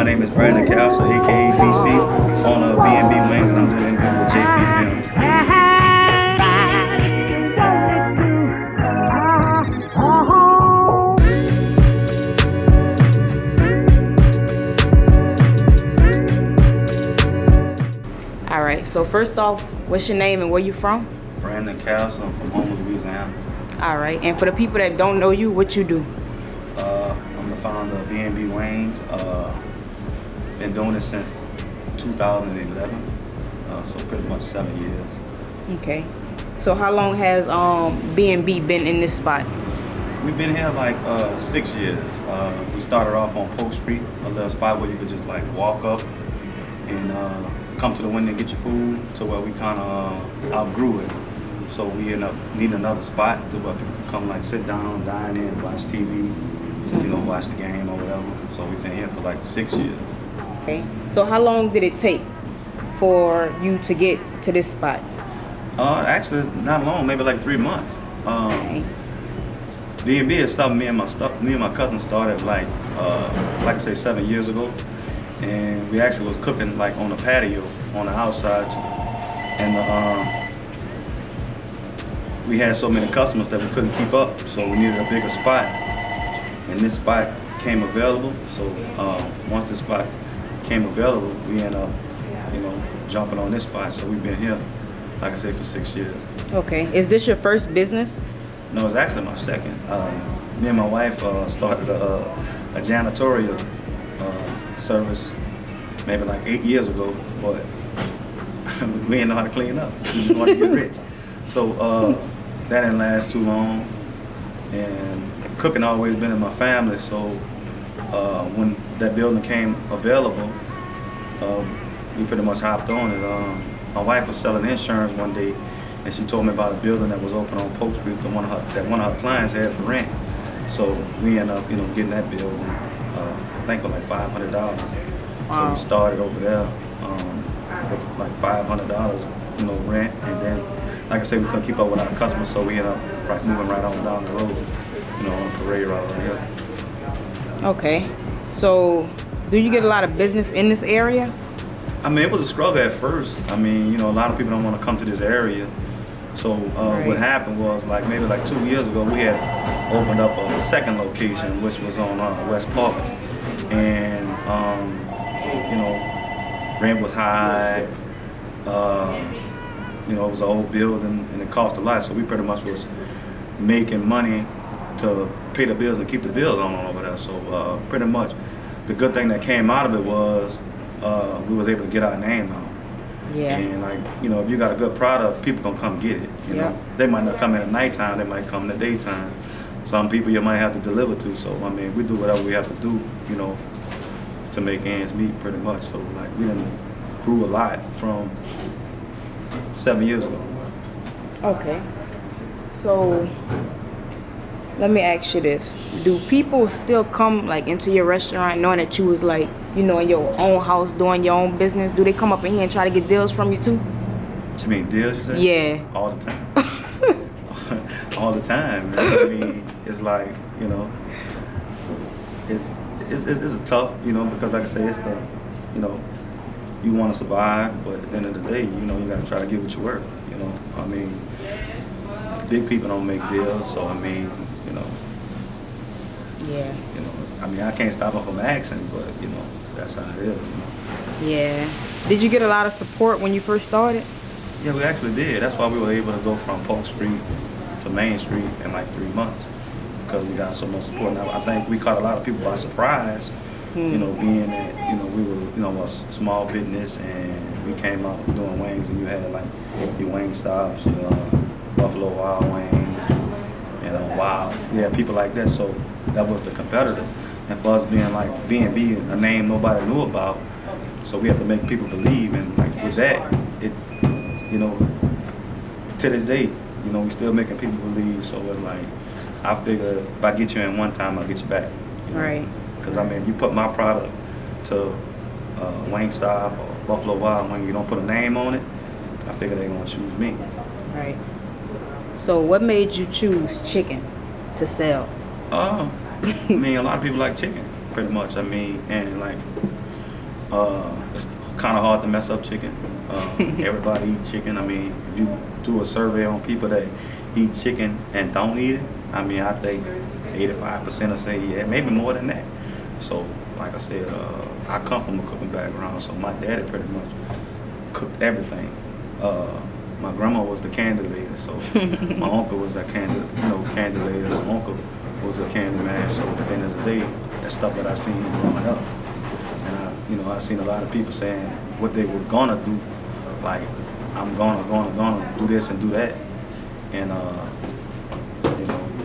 My name is Brandon Castle, aka BC, owner of B&B Wings, and I'm doing an interview with JayP Films. All right, so first off, what's your name and where you from? Brandon Castle, I'm from Homer, Louisiana. All right, and for the people that don't know you, what you do? I'm the founder of B&B Wings. Been doing it since 2011, so pretty much 7 years. Okay, so how long has B&B been in this spot? We've been here like 6 years. We started off on Polk Street, a little spot where you could just like walk up and come to the window and get your food, to where we kind of outgrew it. So we end up needing another spot to where people can come like sit down, dine in, watch TV, you know, watch the game or whatever. So we've been here for like 6 years. Okay, so how long did it take for you to get to this spot? Actually, not long, maybe like 3 months. Okay. B&B is something me and my cousin started like I say 7 years ago, and we actually was cooking like on the patio on the outside, and we had so many customers that we couldn't keep up, so we needed a bigger spot, and this spot came available. So once this spot came available, we ended up, you know, jumping on this spot. So we've been here, like I say, for 6 years. Okay, is this your first business? No, it's actually my second. Me and my wife started a janitorial service maybe like 8 years ago, but we didn't know how to clean up. We just wanted to get rich. So that didn't last too long, and cooking always been in my family. So when that building came available, we pretty much hopped on it. My wife was selling insurance one day, and she told me about a building that was open on Polk Street that one of her clients had for rent. So we ended up, you know, getting that building, I think for like $500. Wow. So we started over there with like $500, you know, rent, and then, like I said, we couldn't keep up with our customers, so we ended up moving right on down the road, you know, on Parade Route right here. Okay, so do you get a lot of business in this area? I mean, it was a struggle at first. I mean, you know, a lot of people don't want to come to this area. So Right. What happened was, like maybe like 2 years ago, we had opened up a second location, which was on West Park, and you know, rent was high. You know, it was an old building and it cost a lot, so we pretty much was making money to pay the bills and keep the bills on over there. So pretty much the good thing that came out of it was we was able to get our name out. Yeah. And like, you know, if you got a good product, people gonna come get it. You know, they might not come in at nighttime, they might come in the daytime. Some people you might have to deliver to. So I mean, we do whatever we have to do, you know, to make ends meet pretty much. So like we done grew a lot from 7 years ago. Okay, so let me ask you this: do people still come like into your restaurant knowing that you was like, you know, in your own house doing your own business? Do they come up in here and try to get deals from you too? What you mean, deals, you say? Yeah. All the time. All the time, man. I mean, it's like, you know, it's tough, you know, because like I say, it's the, you know, you want to survive, but at the end of the day, you know, you got to try to get what you worth, you know. I mean, big people don't make deals, so I mean, you know. Yeah. You know, I mean, I can't stop them from asking, but you know, that's how it is, you know. Yeah. Did you get a lot of support when you first started? Yeah, we actually did. That's why we were able to go from Polk Street to Main Street in like 3 months, because we got so much support. Now, I think we caught a lot of people by surprise, you know, being that, you know, we was, you know, a small business, and we came out doing wings, and you had like your wing stops, your Buffalo Wild Wings, and Wild. We had people like that, so that was the competitor. And for us being like B&B, a name nobody knew about, so we had to make people believe, and like with that, it, you know, to this day, you know, we still making people believe. So it's like, I figure if I get you in one time, I'll get you back. You know? Right. Because I mean, if you put my product to Wingstop or Buffalo Wild Wing, you don't put a name on it, I figure they're gonna choose me. Right. So what made you choose chicken to sell? I mean, a lot of people like chicken, pretty much. I mean, and like, It's kind of hard to mess up chicken. Everybody eat chicken. I mean, if you do a survey on people that eat chicken and don't eat it, I mean, I think 85% will say yeah, maybe more than that. So, like I said, I come from a cooking background, so my daddy pretty much cooked everything. My grandma was the candy lady, so my uncle was a candy lady. My uncle was a candy man. So at the end of the day, that stuff that I seen growing up, and I seen a lot of people saying what they were gonna do, like I'm gonna do this and do that, and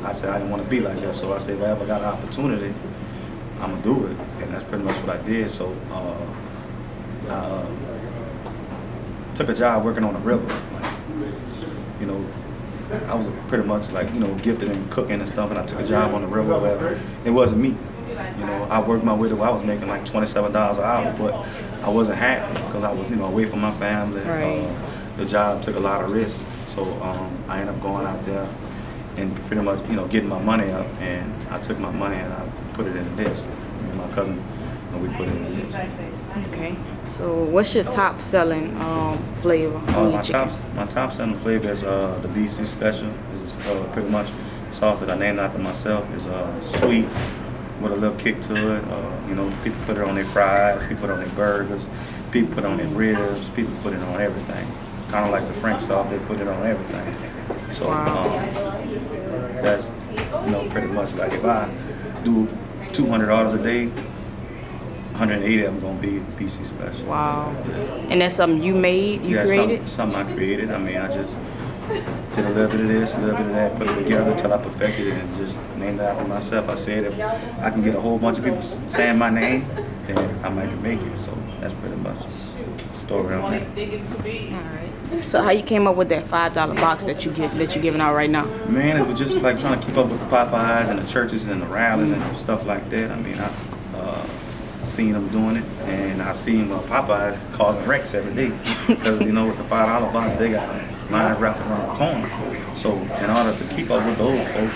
I said I didn't want to be like that. So I said if I ever got an opportunity, I'm gonna do it, and that's pretty much what I did. So I took a job working on the river. I was pretty much gifted in cooking and stuff, and I took a job on the river where it wasn't me. I worked my way to where I was making like $27 an hour, but I wasn't happy because I was, away from my family. Right. The job took a lot of risks, so I ended up going out there and pretty much, getting my money up, and I took my money and I put it in a dish. Me and my cousin, we put it in a dish. Okay. So what's your top selling flavor on your chicken? My top selling flavor is the BC Special. It's pretty much sauce that I named after myself. It's sweet with a little kick to it. People put it on their fries, people put it on their burgers, people put it on their ribs, people put it on everything. Kind of like the Frank sauce, they put it on everything. So that's pretty much like if I do $200 a day, 180 of them gonna be BC Special. Wow. Yeah. And that's something you made, you created? Something I created. I mean, I just did a little bit of this, a little bit of that, put it together until I perfected it and just named it after myself. I said if I can get a whole bunch of people saying my name, then I might can make it. So that's pretty much the story on that. All right. So how you came up with that $5 box that you're giving out right now? Man, it was just like trying to keep up with the Popeyes and the churches and the rallies and stuff like that. I mean, I seen them doing it, and I seen Popeyes causing wrecks every day because with the $5 box they got lines wrapped around the corner. So in order to keep up with those folks,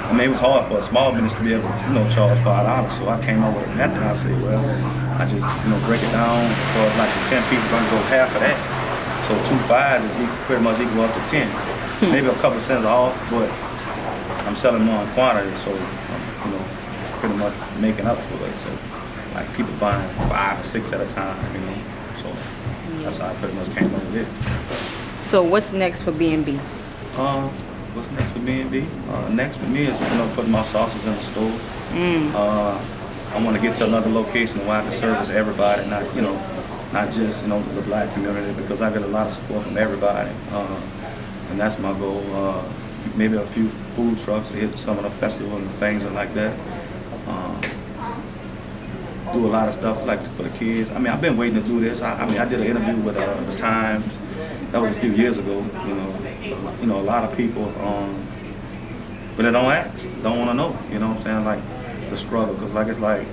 I mean it was hard for a small business to be able to charge $5. So I came up with a method. I said, well, I just break it down for like the 10 pieces. I'm gonna go half of that. So 2 5s is pretty much equal up to 10. Maybe a couple cents off, but I'm selling more in quantity, so I'm pretty much making up for it. So like people buying 5 or 6 at a time, so that's how I pretty much came up with it. So what's next for B&B? What's next for B&B? Next for me is putting my sauces in the store. I want to get to another location where I can service everybody, not just the black community, because I get a lot of support from everybody, and that's my goal. Maybe a few food trucks to hit some of the festivals and things like that. Do a lot of stuff like for the kids. I mean, I've been waiting to do this. I did an interview with the Times. That was a few years ago. A lot of people, but they don't ask, don't want to know. You know what I'm saying? Like the struggle, because it's like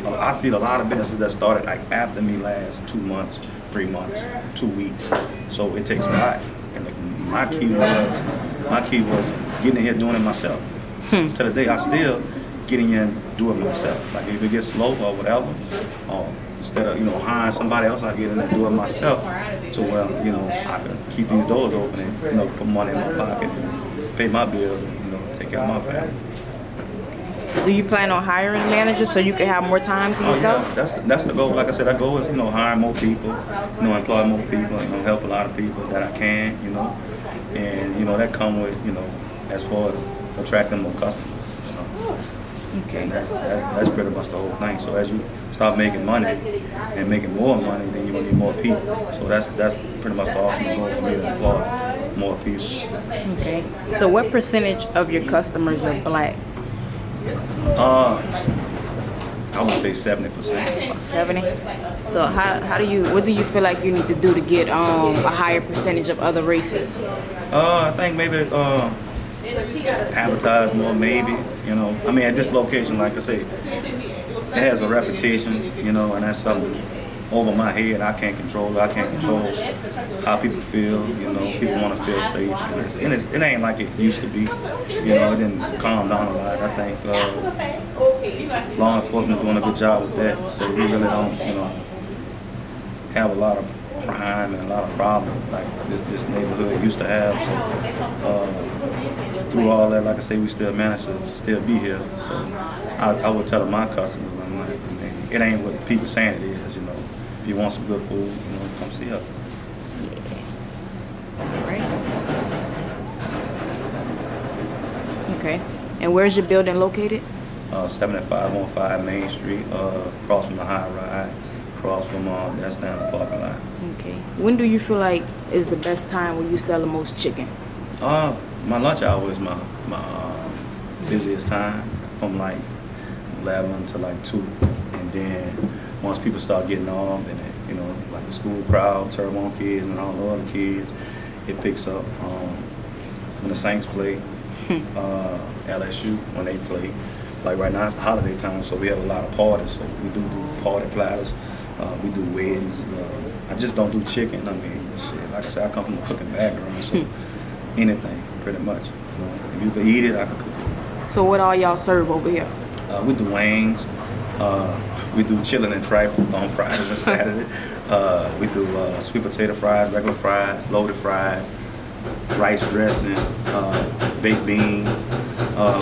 I see a lot of businesses that started like after me last 2 months, 3 months, 2 weeks. So it takes a lot. And my key was getting in here doing it myself. To the day I still getting in do it myself. Like if it gets slow or whatever, instead of hiring somebody else, I get in and do it myself. So I can keep these doors open and put money in my pocket, pay my bills, take care of my family. Do you plan on hiring managers so you can have more time to yourself? Yeah, that's the goal. Like I said, that goal is hire more people, employ more people, help a lot of people that I can, and that come with as far as attracting more customers. Okay. And that's pretty much the whole thing. So as you start making money and making more money, then you're gonna need more people. So that's pretty much the ultimate goal for me, to employ more people. Okay. So what percentage of your customers are black? I would say 70%. 70. So what do you feel like you need to do to get a higher percentage of other races? I think maybe advertise more, maybe. At this location, like I say, it has a reputation, and that's something over my head. I can't control it. I can't control how people feel. People want to feel safe, and it ain't like it used to be. It didn't calm down a lot. I think law enforcement doing a good job with that. So we really don't, have a lot of crime and a lot of problems like this neighborhood used to have. So through all that, like I say, we still manage to still be here. So I would tell my customers, I'm like, it ain't what people saying it is. If you want some good food, come see us. Right. Okay. And where's your building located? 7515 Main Street, across from the high ride, across from that's down the parking lot. Okay. When do you feel like is the best time when you sell the most chicken? My lunch hour is my busiest time, from like 11 to like 2, and then once people start getting off, and like the school crowd, Turbone kids, and all the other kids, it picks up. When the Saints play, LSU when they play. Like right now it's the holiday time, so we have a lot of parties. So we do party platters. We do weddings. I just don't do chicken. I mean, shit. Like I said, I come from a cooking background, so anything pretty much. If you can eat it, I can cook it. So what all y'all serve over here? We do wings. We do chillin' and tripe on Fridays and Saturday. We do sweet potato fries, regular fries, loaded fries, rice dressing, baked beans.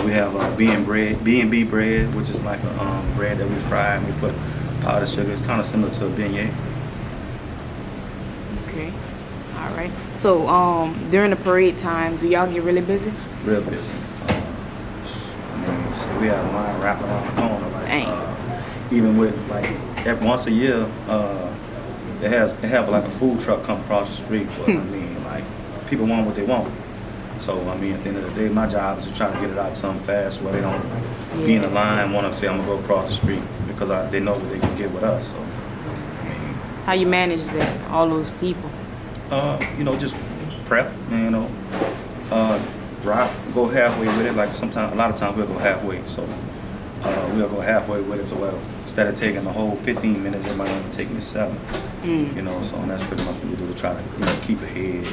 We have B&B bread, which is like a bread that we fry and we put powdered sugar. It's kind of similar to a beignet. Okay. All right. So during the parade time, do y'all get really busy? Real busy. So we have a line wrapped around the corner. Even with once a year, they have like a food truck come across the street. But people want what they want. So at the end of the day, my job is to try to get it out something fast where they don't be in the line, want to say I'm gonna go across the street because they know what they can get with us. So how you manage that? All those people? Just prep. Go halfway with it. Like a lot of times we'll go halfway. So we'll go halfway with it to where instead of taking the whole 15 minutes, it might only take me 7. So and that's pretty much what we do to try to keep ahead.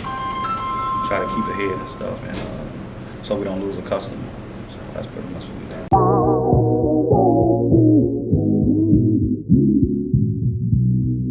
Try to keep ahead and stuff, and so we don't lose a customer. So that's pretty much what we do.